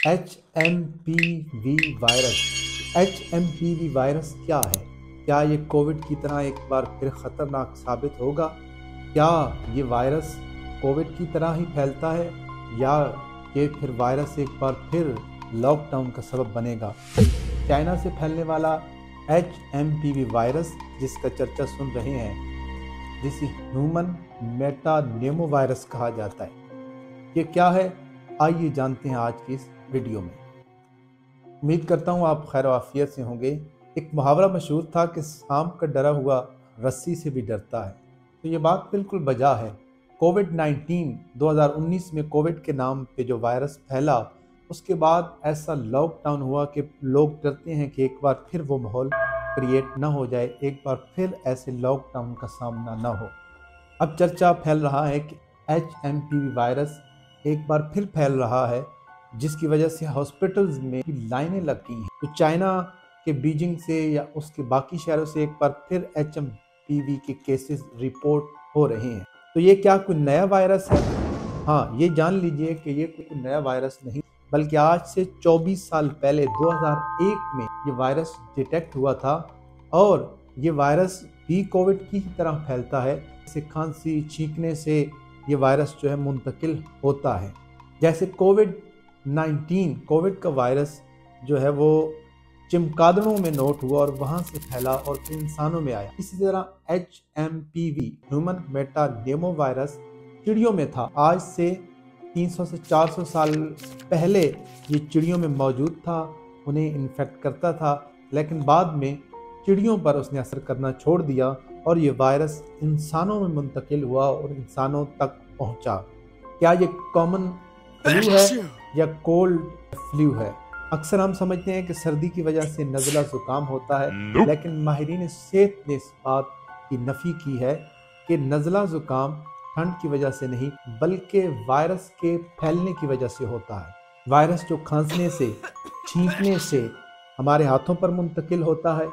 HMPV virus. HMPV virus क्या है? क्या ये कोविड की तरह एक बार फिर ख़तरनाक साबित होगा? क्या ये वायरस कोविड की तरह ही फैलता है, या ये फिर वायरस एक बार फिर लॉकडाउन का सबब बनेगा? चाइना से फैलने वाला HMPV वायरस, जिसका चर्चा सुन रहे हैं, जिसे ह्यूमन मेटानेमो वायरस कहा जाता है, ये क्या है? आइए जानते हैं आज की इस वीडियो में। उम्मीद करता हूँ आप खैर आफियत से होंगे। एक मुहावरा मशहूर था कि सांप का डरा हुआ रस्सी से भी डरता है। तो ये बात बिल्कुल बजा है। कोविड-19 2019 में कोविड के नाम पे जो वायरस फैला, उसके बाद ऐसा लॉकडाउन हुआ कि लोग डरते हैं कि एक बार फिर वो माहौल क्रिएट ना हो जाए, एक बार फिर ऐसे लॉकडाउन का सामना ना हो। अब चर्चा फैल रहा है कि HMPV वायरस एक बार फिर फैल रहा है, जिसकी वजह से हॉस्पिटल्स में लाइनें लग गई हैं। तो चाइना के बीजिंग से या उसके बाकी शहरों से एक बार फिर HMPV के केसेस रिपोर्ट हो रहे हैं। तो ये क्या कोई नया वायरस है? हाँ, ये जान लीजिए कि ये कोई नया वायरस नहीं, बल्कि आज से 24 साल पहले 2001 में ये वायरस डिटेक्ट हुआ था। और ये वायरस भी कोविड की ही तरह फैलता है। जैसे खांसी, छींकने से ये वायरस जो है मुंतकिल होता है। जैसे कोविड का वायरस जो है वो चमगादड़ों में नोट हुआ और वहां से फैला और फिर इंसानों में आया। इसी तरह HMPV ह्यूमन मेटानेमो वायरस चिड़ियों में था। आज से 300 से 400 साल पहले ये चिड़ियों में मौजूद था, उन्हें इन्फेक्ट करता था, लेकिन बाद में चिड़ियों पर उसने असर करना छोड़ दिया और ये वायरस इंसानों में मुंतकिल हुआ और इंसानों तक पहुंचा। क्या ये कॉमन फ्लू है या कोल्ड फ्लू है? अक्सर हम समझते हैं कि सर्दी की वजह से नज़ला ज़ुकाम होता है, लेकिन माहिरीन सेहत ने इस बात की नफ़ी की है कि नज़ला ज़ुकाम ठंड की वजह से नहीं, बल्कि वायरस के फैलने की वजह से होता है। वायरस जो खांसने से, छींकने से हमारे हाथों पर मुंतकिल होता है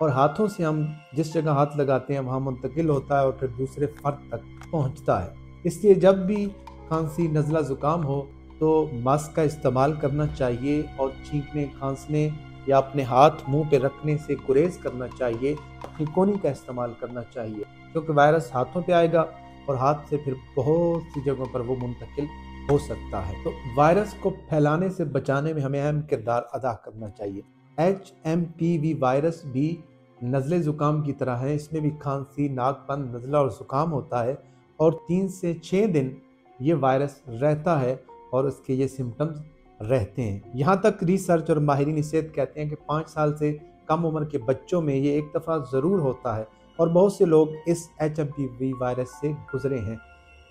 और हाथों से हम जिस जगह हाथ लगाते हैं वहाँ मुंतकिल होता है और फिर दूसरे फर्द तक पहुँचता है। इसलिए जब भी खांसी, नज़ला ज़ुकाम हो तो मास्क का इस्तेमाल करना चाहिए और छींकने, खांसने या अपने हाथ मुंह पे रखने से गुरेज करना चाहिए। तिकोनी का इस्तेमाल करना चाहिए, क्योंकि वायरस हाथों पे आएगा और हाथ से फिर बहुत सी जगहों पर वो मुंतकिल हो सकता है। तो वायरस को फैलाने से बचाने में हमें अहम किरदार अदा करना चाहिए। HMPV वायरस भी नज़ले ज़ुकाम की तरह है। इसमें भी खांसी, नाक बंद, नज़ला और ज़ुकाम होता है और 3 से 6 दिन ये वायरस रहता है और उसके ये सिम्टम्स रहते हैं। यहाँ तक रिसर्च और माहिरीन सेहत कहते हैं कि 5 साल से कम उम्र के बच्चों में ये एक दफ़ा ज़रूर होता है और बहुत से लोग इस HMPV वायरस से गुजरे हैं।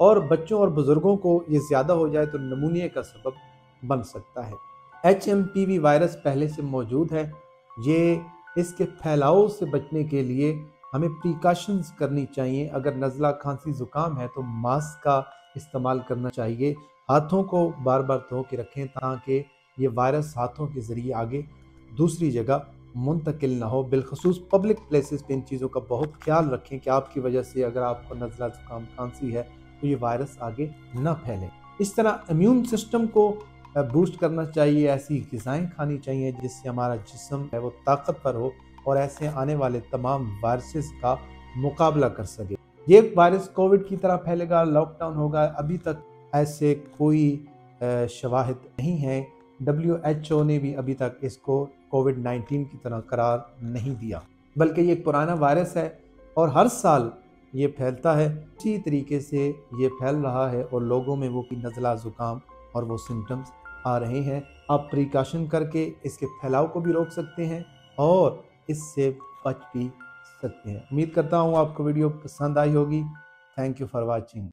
और बच्चों और बुज़ुर्गों को ये ज़्यादा हो जाए तो नमूनिया का सबब बन सकता है। HMPV वायरस पहले से मौजूद है। ये इसके फैलाव से बचने के लिए हमें प्रिकॉशंस करनी चाहिए। अगर नज़ला, खांसी, ज़ुकाम है तो मास्क का इस्तेमाल करना चाहिए। हाथों को बार बार धो के रखें ताकि ये वायरस हाथों के ज़रिए आगे दूसरी जगह मुंतकिल ना हो। बिलखसूस पब्लिक प्लेसेस पे इन चीज़ों का बहुत ख्याल रखें कि आपकी वजह से अगर आपको नज़ला, ज़ुकाम, खांसी है तो ये वायरस आगे ना फैले। इस तरह इम्यून सिस्टम को बूस्ट करना चाहिए। ऐसी ग़िज़ाएँ खानी चाहिए जिससे हमारा जिस्म है वो ताकतवर हो और ऐसे आने वाले तमाम वायरसेस का मुकाबला कर सके। ये वायरस कोविड की तरह फैलेगा, लॉकडाउन होगा, अभी तक ऐसे कोई शवाहिद नहीं है। WHO ने भी अभी तक इसको कोविड-19 की तरह करार नहीं दिया, बल्कि ये एक पुराना वायरस है और हर साल ये फैलता है। इसी तरीके से ये फैल रहा है और लोगों में वो नज़ला, ज़ुकाम और वो सिम्टम्स आ रहे हैं। आप प्रिकॉशन करके इसके फैलाव को भी रोक सकते हैं और इससे बच भी सकते हैं। उम्मीद करता हूँ आपको वीडियो पसंद आई होगी। Thank you for watching.